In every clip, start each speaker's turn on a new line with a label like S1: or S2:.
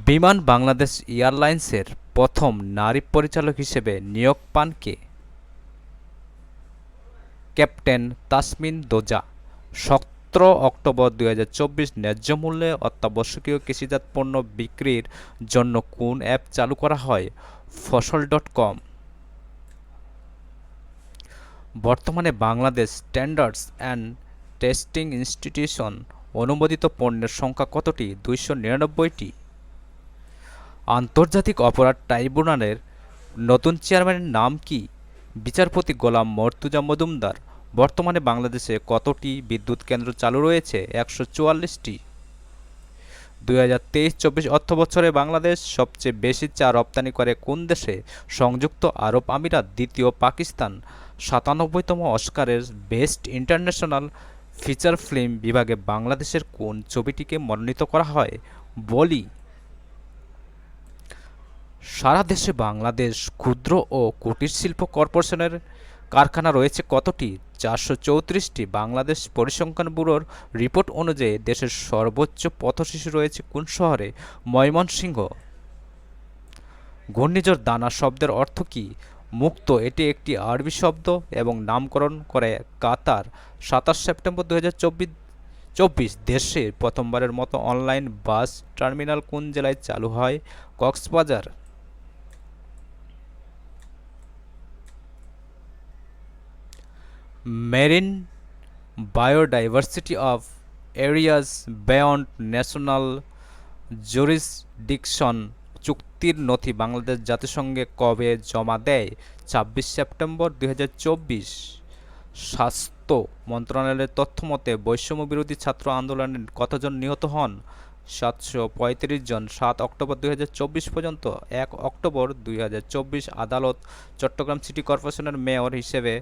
S1: বিমান বাংলাদেশ এয়ারলাইন্সের প্রথম নারী পরিচালক হিসেবে নিয়োগ পান কে? ক্যাপ্টেন তাসমিন দোজা। ১৭ অক্টোবর ২০২৪ ন্যায্য মূল্যে অত্যাবশ্যকীয় কৃষিজাত পণ্য বিক্রির জন্য কোন অ্যাপ চালু করা হয়? ফসল.কম। বর্তমানে Bangladesh standards and testing institution অনুমোদিত পণ্যের সংখ্যা কতটি? ২৯৯টি। আন্তর্জাতিক অপরাধ ট্রাইব্যুনালের নতুন চেয়ারম্যানের নাম কি? বিচারপতি গোলাম মর্তুজা মজুমদার। বর্তমানে বাংলাদেশে কতটি বিদ্যুৎ কেন্দ্র চালু রয়েছে? ১৪৪টি। ২০২৩-২৪ অর্থবছরে বাংলাদেশ সবচেয়ে বেশি চা রপ্তানি করে কোন দেশে? সংযুক্ত আরব আমিরাত। দ্বিতীয় পাকিস্তান। ৯৭তম অস্কারের বেস্ট ইন্টারন্যাশনাল ফিচার ফিল্ম বিভাগে বাংলাদেশের কোন ছবিটিকে মনোনীত করা হয়? বলি। সারা দেশে বাংলাদেশ ক্ষুদ্র ও কুটির শিল্প কর্পোরেশনের কারখানা রয়েছে কতটি? ৪৩৪টি। বাংলাদেশ পরিসংখ্যান ব্যুরোর রিপোর্ট অনুযায়ী দেশের সর্বোচ্চ পথশিশু রয়েছে কোন শহরে? ময়মনসিংহ। ঘূর্ণিঝড় দানা শব্দের অর্থ কী? মুক্ত। এটি একটি আরবি শব্দ এবং নামকরণ করে কাতার। ২৭ সেপ্টেম্বর ২০২৪ দেশে প্রথমবারের মতো অনলাইন বাস টার্মিনাল কোন জেলায় চালু হয়? Cox's Bazar. Marine biodiversity of areas beyond national jurisdiction চুক্তির নথি বাংলাদেশ জাতিসংঘে কবে জমা দেয়? ২৬ সেপ্টেম্বর ২০২৪। স্বাস্থ্য মন্ত্রণালয়ের তথ্যমতে বৈষম্যবিরোধী ছাত্র আন্দোলনে কতজন নিহত হন? ৭৩৫ জন। ৭ অক্টোবর ২০২৪ পর্যন্ত। ১ অক্টোবর ২০২৪ আদালত চট্টগ্রাম সিটি কর্পোরেশনের মেয়র হিসেবে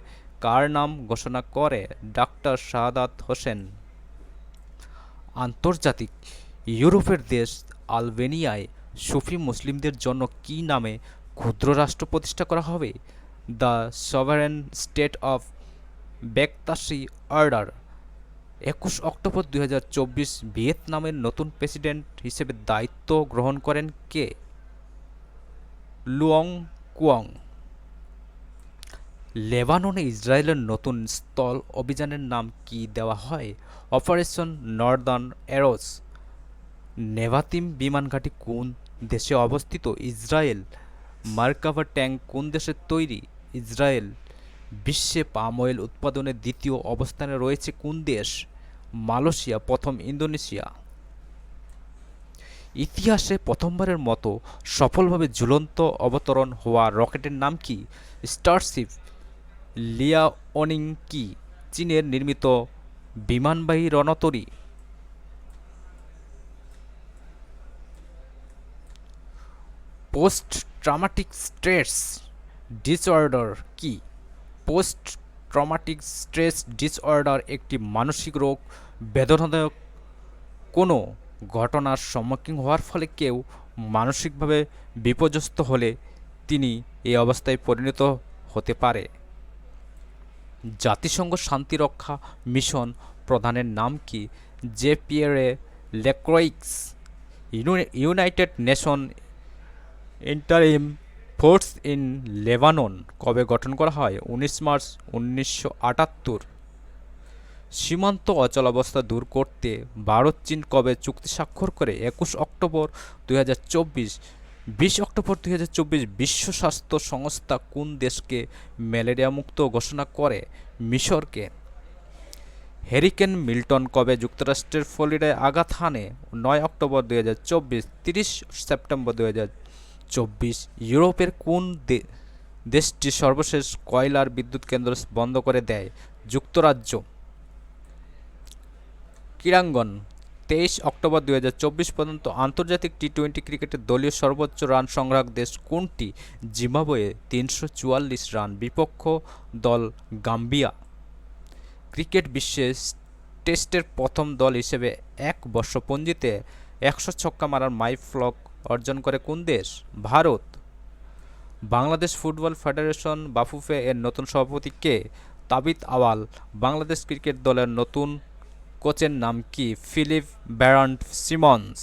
S1: কার নাম ঘোষণা করে? ডাক্তার শাহাদাত হোসেন। আন্তর্জাতিক ইউরোপের দেশ আলবেনিয়ায় সুফি মুসলিমদের জন্য কী নামে ক্ষুদ্র রাষ্ট্র প্রতিষ্ঠা করা হবে? The sovereign state of Bektashi order. ২১ October ২০২৪ ভিয়েতনামের নতুন প্রেসিডেন্ট হিসেবে দায়িত্ব গ্রহণ করেন কে? লুঅং কুয়ং। লেবাননে ইসরায়েলের নতুন স্থল অভিযানের নাম কি দেওয়া হয়? Operation Northern Arrows. নেভাতিম বিমান ঘাঁটি কোন দেশে অবস্থিত? ইসরায়েল। মার্কাভা ট্যাঙ্ক কোন দেশের তৈরি? ইসরায়েল। বিশ্বে পাম অয়েল উৎপাদনে দ্বিতীয় অবস্থানে রয়েছে কোন দেশ? মালয়েশিয়া। প্রথম ইন্দোনেশিয়া। ইতিহাসে প্রথমবারের মতো সফলভাবে ঝুলন্ত অবতরণ হওয়া রকেটের নাম কি? স্টারশিপ। লিয়াওনিং কি চীনের নির্মিত বিমানবাহী রণতরী? পোস্ট ট্রমাটিক স্ট্রেস ডিসঅর্ডার কি? পোস্ট ট্রমাটিক স্ট্রেস ডিসঅর্ডার একটি মানসিক রোগ। বেদনাদায়ক কোনো ঘটনার সম্মুখীন হওয়ার ফলে কেউ মানসিকভাবে বিপর্যস্ত হলে তিনি এই অবস্থায় পরিণত হতে পারে। জাতিসংঘ শান্তিরক্ষা মিশন প্রধানের নাম কি? Jean Pierre Lacroix. United Nation interim force in Lebanon কবে গঠন করা হয়? ১৯ মার্চ ১৯৭৮। সীমান্ত অচলাবস্থা দূর করতে ভারত চীন কবে চুক্তি স্বাক্ষর করে? ২১ অক্টোবর ২০২৪। ২০ অক্টোবর ২০২৪ বিশ্ব স্বাস্থ্য সংস্থা কোন দেশকে ম্যালেরিয়া মুক্ত ঘোষণা করে? মিশরকে। হ্যারিকেন মিল্টন কবে যুক্তরাষ্ট্রের ফ্লোরিডায় আঘাত হানে? ৯ অক্টোবর ২০২৪। ৩০ সেপ্টেম্বর ২০২৪ ইউরোপের কোন দেশটি সর্বশেষ কয়লার বিদ্যুৎ কেন্দ্র বন্ধ করে দেয়? যুক্তরাজ্য। ক্রীড়াঙ্গন। ২৩ অক্টোবর ২০২৪ পর্যন্ত আন্তর্জাতিক টি-২০ ক্রিকেটে দলীয় সর্বোচ্চ রান সংগ্রাহক দেশ কোনটি? জিম্বাবুয়ে। ৩৪৪ রান। বিপক্ষ দল গাম্বিয়া। ক্রিকেট বিশ্বে টেস্টের প্রথম দল হিসেবে এক বর্ষপঞ্জিতে ১০০ ছক্কা মারার মাইলফলক অর্জন করে কোন দেশ? ভারত। বাংলাদেশ ফুটবল ফেডারেশন বাফুফে এর নতুন সভাপতি কে? তাবিথ আওয়াল। বাংলাদেশ ক্রিকেট দলের নতুন কোচের নাম কি? Phillip Verant Simmons.